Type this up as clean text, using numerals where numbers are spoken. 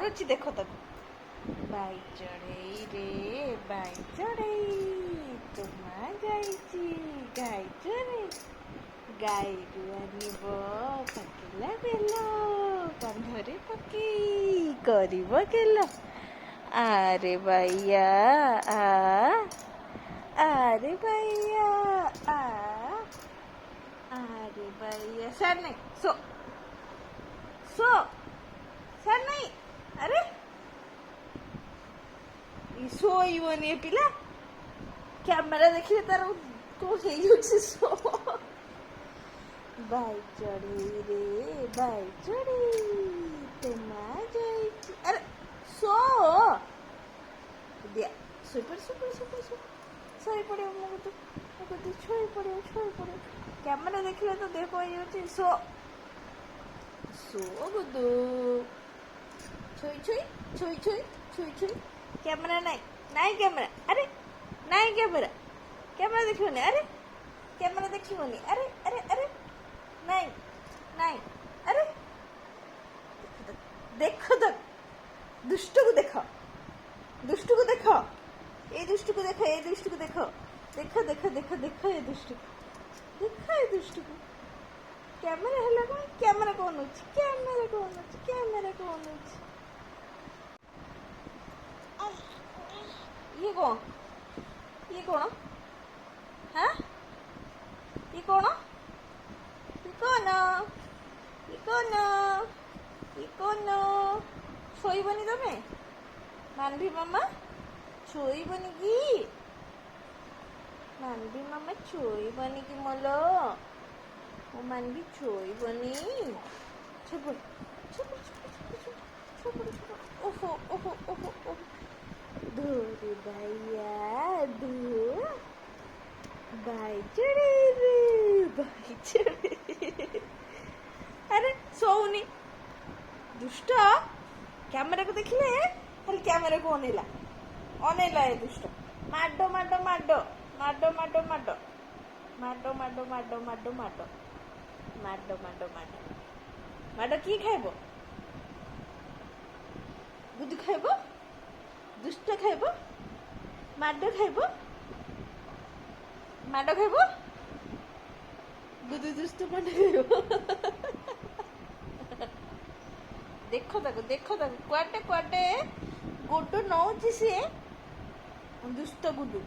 କରୁଛି ଦେଖ ତାକୁ। ବାଇ ଚଢ଼େଇ ରେ ବାଇ ଚଢ଼େଇ ତୋ ମା ଯାଇଛି ଗାଈ ଚରେଇ। ଗାଈରୁ ଆଣିବ ପାକିଲା ବେଲ କାନ୍ଧରେ ପକେଇ କରିବ ଗେଲ। ଆରେ ବାଇୟା ଆରେ ବାଇୟା ଆରେ ବାଇୟା ସାର୍ ନାହିଁ ସୋ ସାର୍ ନାହିଁ। ଆରେ ଶୋଇବନି ଏ ପିଲା। କ୍ୟାମେରା ଦେଖିଲେ ତାର କଣ ହେଇଯାଉଛି ଶୋ। ବାଇ ଚଢ଼େଇ ରେ ବାଇ ଚଢ଼େଇ ତୋ ମା ଯାଇଛି। ଆରେ ଶୋ ଦିଆ ଶୋଇପଡ଼ିବ ମୋ କତି ଶୋଇପଡ଼ିବ। କ୍ୟାମେରା ଦେଖିଲେ ତ ଦେହ କଣ ହେଇଯାଉଛି ଶୋ ଗୁଦୁ। ଛୁଇ କ୍ୟାମେରା ନାଇଁ କ୍ୟାମେରା। ଆରେ ନାଇଁ କ୍ୟାମେରା ଦେଖିବନି। ଆରେ କ୍ୟାମେରା ଦେଖିବନି। ଆରେ ଆରେ ଆରେ ନାଇଁ ଆରେ ଦେଖ ତ ଦୁଷ୍ଟକୁ ଦେଖ ଏ ଦୁଷ୍ଟକୁ ଦେଖ ଏ ଦୁଷ୍ଟକୁ ଦେଖ ଏ ଦୁଷ୍ଟକୁ। କ୍ୟାମେରା ହେଲା କଣ? କ୍ୟାମେରା କଣ ନଉଛି? ଇଏ କଣ ହାଁ ଇଏ କଣ ଶୋଇବନି ତମେ? ମାନଭି ମାମା ଶୋଇବନି କି? ମାନଭି ମାମା ଶୋଇବନି କି ମଲୋ? ଓ ମାନଭି ଶୋଇବନି? ଓହୋ ଧୋରେ ବାଇୟା ଧୋ। ବାଇ ଚଢ଼େଇ ରେ ବାଇ ଚଢ଼େଇ। ଆରେ ଶୋଉନି ଦୁଷ୍ଟ। କ୍ୟାମେରାକୁ ଦେଖିଲେ ଖାଲି କ୍ୟାମେରାକୁ ଅନେଇଲା ଏ ଦୁଷ୍ଟ। ମାଡ କିଏ ଖାଇବ? ଗୁଦୁ ଖାଇବ? ଦୁଷ୍ଟ ଖାଇବ? ମାଡ ଖାଇବ? ଗୁଦୁ ଦୁଷ୍ଟ ମାଡ ଖାଇବ। ଦେଖ ତାକୁ କୁଆଡେ ଗୁଡୁ ନଉଛି ସିଏ। ଦୁଷ୍ଟ ଗୁଡୁ।